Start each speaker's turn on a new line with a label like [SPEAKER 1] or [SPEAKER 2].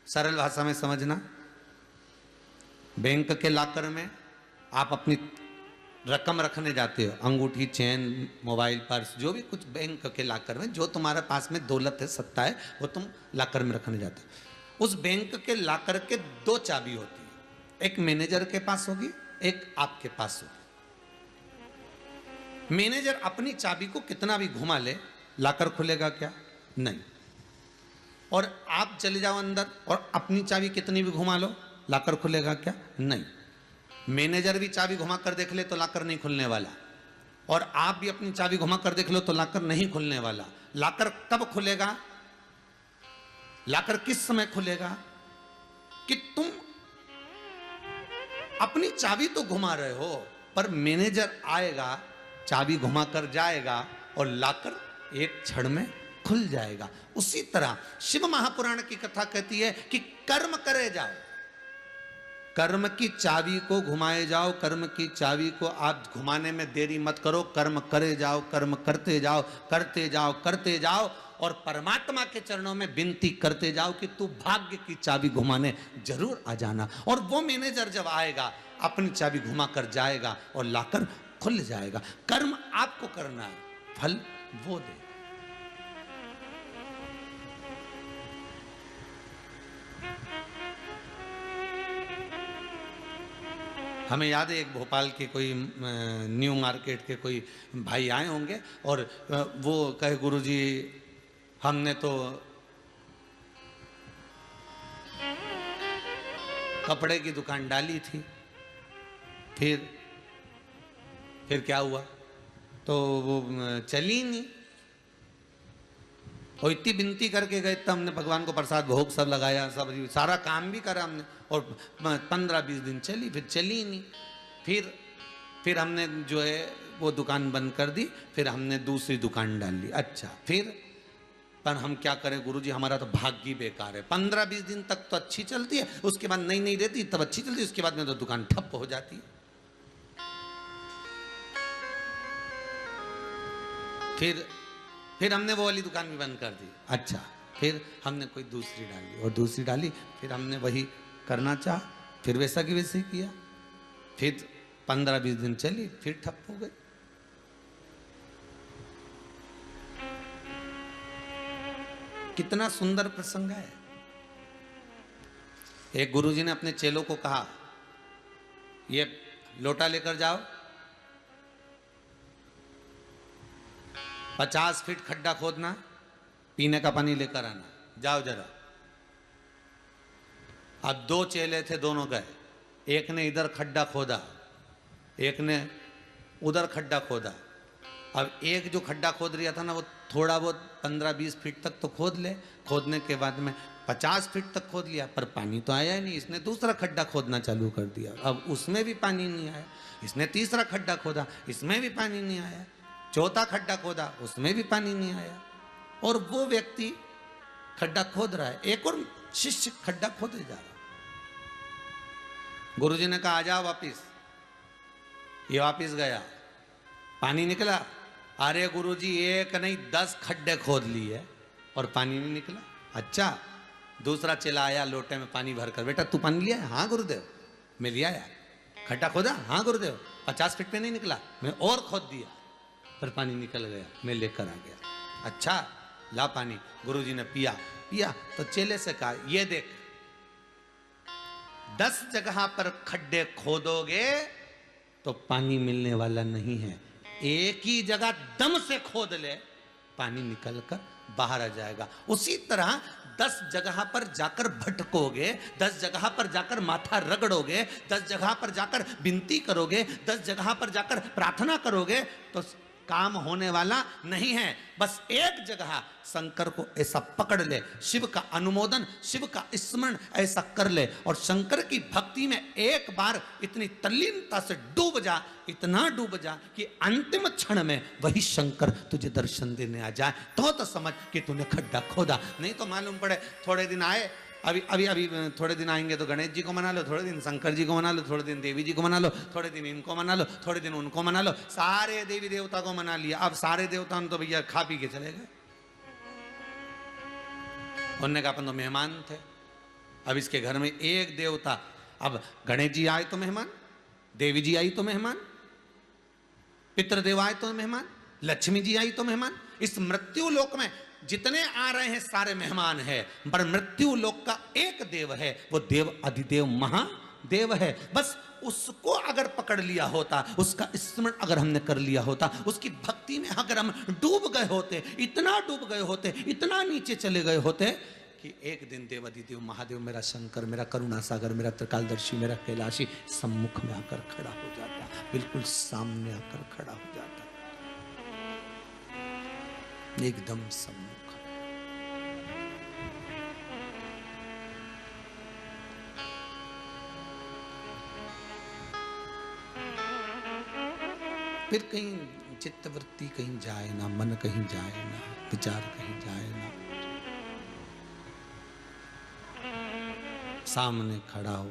[SPEAKER 1] सरल भाषा में समझना, बैंक के लॉकर में आप अपनी रकम रखने जाते हो, अंगूठी, चेन, मोबाइल, पर्स, जो भी कुछ बैंक के लॉकर में जो तुम्हारे पास में दौलत है, सत्ता है, वो तुम लॉकर में रखने जाते हो। उस बैंक के लॉकर के दो चाबी होती है, एक मैनेजर के पास होगी, एक आपके पास होगी। मैनेजर अपनी चाबी को कितना भी घुमा ले, लॉकर खुलेगा क्या? नहीं। और आप चले जाओ अंदर और अपनी चाबी कितनी भी घुमा लो, लॉकर खुलेगा क्या? नहीं। मैनेजर भी चाबी घुमा कर देख ले तो लॉकर नहीं खुलने वाला, और आप भी अपनी चाबी घुमा कर देख लो तो लॉकर नहीं खुलने वाला। लॉकर कब खुलेगा? लॉकर किस समय खुलेगा? कि तुम अपनी चाबी तो घुमा रहे हो, पर मैनेजर आएगा, चाबी घुमा कर जाएगा और लॉकर एक क्षण में खुल जाएगा। उसी तरह शिव महापुराण की कथा कहती है कि कर्म करे जाओ, कर्म की चाबी को घुमाए जाओ, कर्म की चाबी को आप घुमाने में देरी मत करो, कर्म करे जाओ, कर्म करते जाओ, करते जाओ, करते जाओ, और परमात्मा के चरणों में विनती करते जाओ कि तू भाग्य की चाबी घुमाने जरूर आ जाना। और वो मैनेजर जब आएगा अपनी चाबी घुमा कर जाएगा और लाकर खुल जाएगा। कर्म आपको करना है, फल वो दे। हमें याद है एक भोपाल के कोई न्यू मार्केट के कोई भाई आए होंगे और वो कहे गुरुजी हमने तो कपड़े की दुकान डाली थी, फिर क्या हुआ? तो वो चली नहीं, और इतनी विनती करके गए तब हमने भगवान को प्रसाद भोग सब लगाया, सब सारा काम भी करा हमने, और 15-20 दिन चली, फिर चली नहीं। फिर हमने जो है वो दुकान बंद कर दी, फिर हमने दूसरी दुकान डाल ली। अच्छा, फिर पर हम क्या करें गुरुजी, हमारा तो भाग्य बेकार है। 15-20 दिन तक तो अच्छी चलती है, उसके बाद नहीं रहती, तब अच्छी चलती है, उसके बाद में तो दुकान ठप हो जाती है। फिर हमने वो वाली दुकान भी बंद कर दी। अच्छा, फिर हमने कोई दूसरी डाली और दूसरी डाली, फिर हमने वही करना चाहा, फिर वैसा की वैसे किया, फिर 15-20 दिन चली, फिर ठप हो गई। कितना सुंदर प्रसंग है। एक गुरुजी ने अपने चेलों को कहा, ये लोटा लेकर जाओ, 50 फीट खड्डा खोदना, पीने का पानी लेकर आना, जाओ जरा। अब 2 चेले थे, दोनों गए, एक ने इधर खड्डा खोदा, एक ने उधर खड्डा खोदा। अब एक जो खड्डा खोद रहा था ना, वो थोड़ा बहुत 15-20 फीट तक तो खोद ले, खोदने के बाद में 50 फीट तक खोद लिया, पर पानी तो आया ही नहीं। इसने दूसरा खड्डा खोदना चालू कर दिया, अब उसमें भी पानी नहीं आया। इसने तीसरा खड्डा खोदा, इसमें भी पानी नहीं आया। चौथा खड्डा खोदा, उसमें भी पानी नहीं आया। और वो व्यक्ति खड्डा खोद रहा है, एक और शिष्य खड्डा खोदे जा रहा। गुरुजी ने कहा, आ जाओ वापिस। ये वापिस गया, पानी निकला। अरे गुरुजी, एक नहीं 10 खड्डे खोद लिए और पानी नहीं निकला। अच्छा, दूसरा चेला आया, लोटे में पानी भरकर, बेटा तू पानी लिया? हाँ गुरुदेव, मैं लिया यार। खड्डा खोदा? हाँ गुरुदेव। 50 फीट में नहीं निकला, मैं और खोद दिया, पर पानी निकल गया, मैं लेकर आ गया। अच्छा, ला पानी। गुरुजी ने पिया तो चेले से कहा, ये देख, 10 जगह पर खड्डे खोदोगे तो पानी मिलने वाला नहीं है, एक ही जगह दम से खोद ले, पानी निकलकर बाहर आ जाएगा। उसी तरह 10 जगह पर जाकर भटकोगे, 10 जगह पर जाकर माथा रगड़ोगे, 10 जगह पर जाकर विनती करोगे, 10 जगह पर जाकर प्रार्थना करोगे तो काम होने वाला नहीं है। बस एक जगह शंकर को ऐसा पकड़ ले, शिव का अनुमोदन, शिव का स्मरण ऐसा कर ले, और शंकर की भक्ति में एक बार इतनी तल्लीनता से डूब जा, इतना डूब जा कि अंतिम क्षण में वही शंकर तुझे दर्शन देने आ जाए, तो समझ कि तूने खड्डा खोदा। नहीं तो मालूम पड़े थोड़े दिन आए, अभी थोड़े दिन आएंगे तो गणेश जी को मना लो, थोड़े दिन शंकर जी को मना लो, थोड़े दिन देवी जी को मना लो, थोड़े दिन इनको मना लो, थोड़े दिन उनको मना लो, सारे देवी देवता को मना लिया। अब सारे देवता तो भैया खा पी के चले गए। उन्होंने कहा अपन तो मेहमान थे, अब इसके घर में एक देवता, अब गणेश जी आए तो मेहमान, देवी जी आई तो मेहमान, पितृदेव आए तो मेहमान, लक्ष्मी जी आई तो मेहमान। इस मृत्यु लोक में जितने आ रहे हैं सारे मेहमान है, पर मृत्यु लोक का एक देव है, वो देव अधिदेव महादेव है। बस उसको अगर पकड़ लिया होता, उसका स्मरण अगर हमने कर लिया होता, उसकी भक्ति में अगर हम डूब गए होते, इतना डूब गए होते, इतना नीचे चले गए होते कि एक दिन देव अधिदेव महादेव, मेरा शंकर, मेरा करुणा सागर, मेरा त्रिकालदर्शी, मेरा कैलाशी सम्मुख में आकर खड़ा हो जाता, बिल्कुल सामने आकर खड़ा हो जाता, एकदम सम्मुख। फिर कहीं चित्तवृत्ति कहीं जाए ना, मन कहीं जाए ना, विचार कहीं जाए ना, सामने खड़ा हो